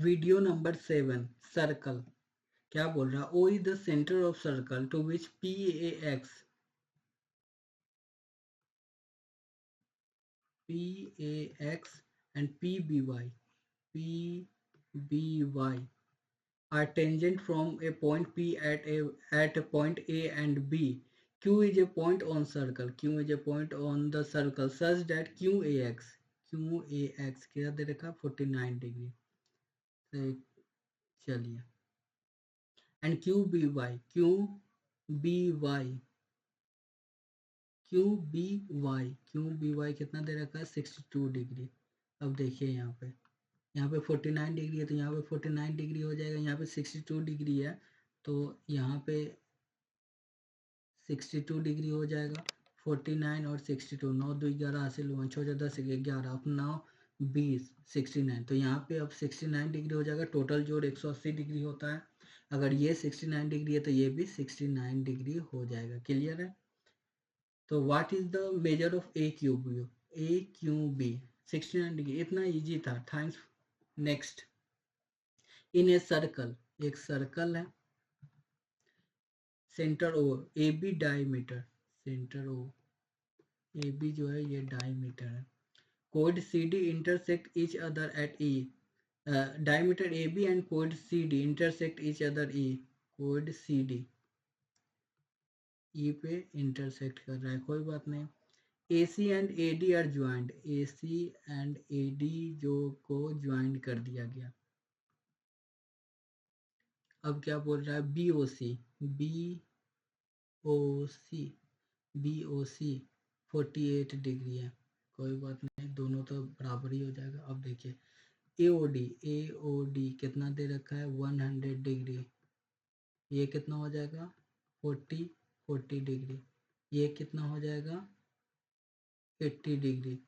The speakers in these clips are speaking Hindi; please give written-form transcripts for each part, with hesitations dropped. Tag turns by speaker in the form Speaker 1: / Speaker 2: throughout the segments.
Speaker 1: वीडियो नंबर 7 सर्कल क्या बोल रहा है, O is the centre of circle to which PAX and PBY are tangent from a point P at a point A and B. Q is a point on circle. Q is a point on the circle such that QAX क्या दे रखा 49 डिग्री. तो चलिए and QBY कितना दे रखा है 62 डिग्री. अब देखिए यहाँ पे 49 डिग्री है तो यहाँ पे 49 डिग्री हो जाएगा, यहाँ पे 62 डिग्री है तो यहाँ पे 62 डिग्री हो जाएगा. 49 और 62 9 2 11 हासिल हुआ, 6 10 11 अपना 20 69 तो यहाँ पे अब 69 डिग्री हो जाएगा. टोटल जोड़ 180 डिग्री होता है. अगर ये 69 डिग्री है तो ये भी 69 डिग्री हो जाएगा. क्लियर है. तो what is the measure of AQB 69 degree. इतना इजी था. Thanks. Next. In a circle, एक सर्कल है, centre O A B diameter, centre O A B जो है ये डायमीटर है. कोड C D intersect each other at E. Diameter A B and कोड C D intersect each other E. कोड सी डी ई पे इंटरसेक्ट कर रहा है, कोई बात नहीं. A C and A D are joint. A C and A D जो को ज्वाइंट कर दिया गया. अब क्या बोल रहा है, बी ओ सी. बी ओ सी 48 डिग्री है, कोई बात नहीं, दोनों तो बराबर ही हो जाएगा. अब देखिए ए ओ डी कितना दे रखा है 100 डिग्री. ये कितना हो जाएगा 40 डिग्री. ये कितना हो जाएगा 80 डिग्री.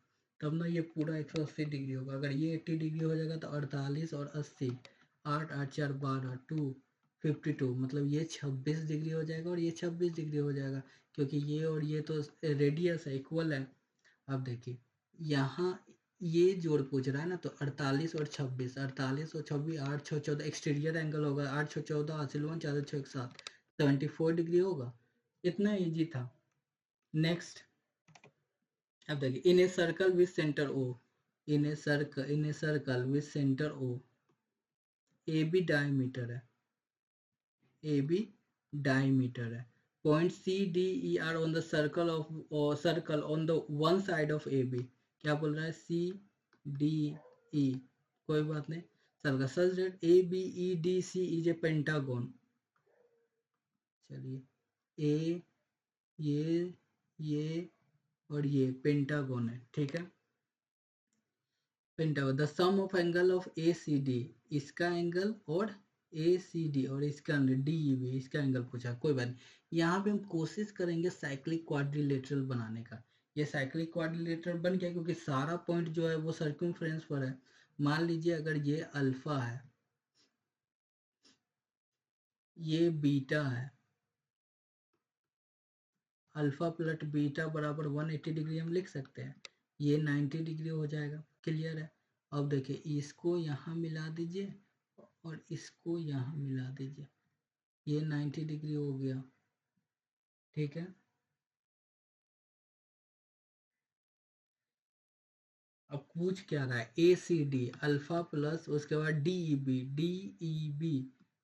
Speaker 1: तब ना ये पूरा 180 डिग्री होगा. अगर ये 80 डिग्री हो जाएगा तो 48 और 80 8 8 4 12 52 मतलब ये 26 डिग्री हो जाएगा और ये 26 डिग्री हो जाएगा क्योंकि ये और ये तो रेडियस है, इक्वल है. अब देखिए यहाँ ये जोड़ पूछ रहा है ना तो 48 और 26 8 6 14 एक्सटीरियर एंगल होगा. 8 6 14 हासिल हुआ 4 6 7 74 डिग्री होगा. इतना इजी था. नेक्स्ट. अब देखिए in a circle with centre O. In a circle with centre O. A B diameter है. ए बी डायमीटर है. Point C D E are on the circle on the one side of A B. क्या बोल रहा है सी डी ई, कोई बात नहीं. Circle such that A B E D C is a pentagon. चलिए ये और ये पेंटागन है, ठीक है. Pentagon. The sum of angle of A C D, इसका एंगल और ए सी डी और इसका एंगल डी ई बी, इसका एंगल पूछा, कोई बात नहीं. यहाँ पे हम कोशिश करेंगे साइक्लिक क्वाड्रिलेटरल बनाने का. ये साइक्लिक क्वाड्रिलेटरल बन गया क्योंकि सारा पॉइंट जो है वो सर्कमफ्रेंस पर है. मान लीजिए अगर ये अल्फा है, ये बीटा है, अल्फा प्लस बीटा बराबर 180 डिग्री हम लिख सकते हैं. ये 90 डिग्री हो जाएगा. क्लियर है. अब देखिए इसको यहाँ मिला दीजिए और इसको यहाँ मिला दीजिए, ये 90 डिग्री हो गया, ठीक है. अब पूछ क्या रहा है, A C D alpha plus उसके बाद D E B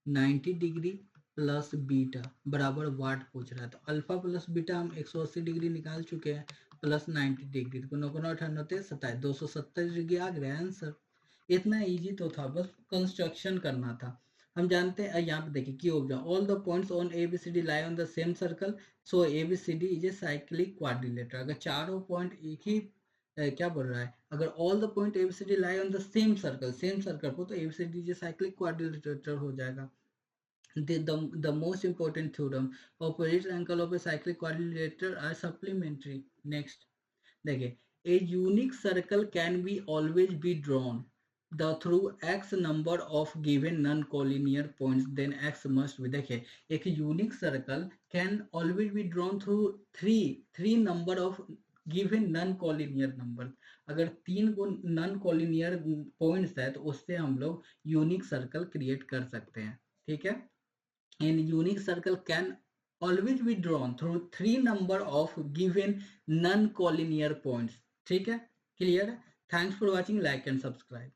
Speaker 1: 90 degree plus beta बराबर वाट पूछ रहा है. तो अल्फा प्लस बीटा हम 180 डिग्री निकाल चुके हैं प्लस 90 डिग्री को 9 98 27 270 डिग्री आ गया आंसर. इतना इजी तो था, बस कंस्ट्रक्शन करना था. हम जानते हैं यहाँ पे देखिए क्यूब all the points on A B C D lie on the same circle so A B C D is a cyclic quadrilateral. अगर चारों पॉइंट एक ही क्या बोल रहा है, अगर all the point A B C D lie on the same circle को तो ए बी सी डी जो साइक्लिक क्वाड्रिलेटर हो जाएगा. The most important theorem, opposite angle of a cyclic quadrilateral are supplementary. Next. देखिए a unique circle can be always be drawn the through x number of given non-collinear points, then x must be. देखिए एक unique circle can always be drawn through three number of given non collinear number. अगर 3 को नॉन कॉलिनियर पॉइंट्स है तो उससे हम लोग यूनिक सर्कल क्रिएट कर सकते हैं। ठीक है, an unique circle can always be drawn through 3 number of given non-collinear points। ठीक है, क्लियर है। Thanks for watching, like and subscribe.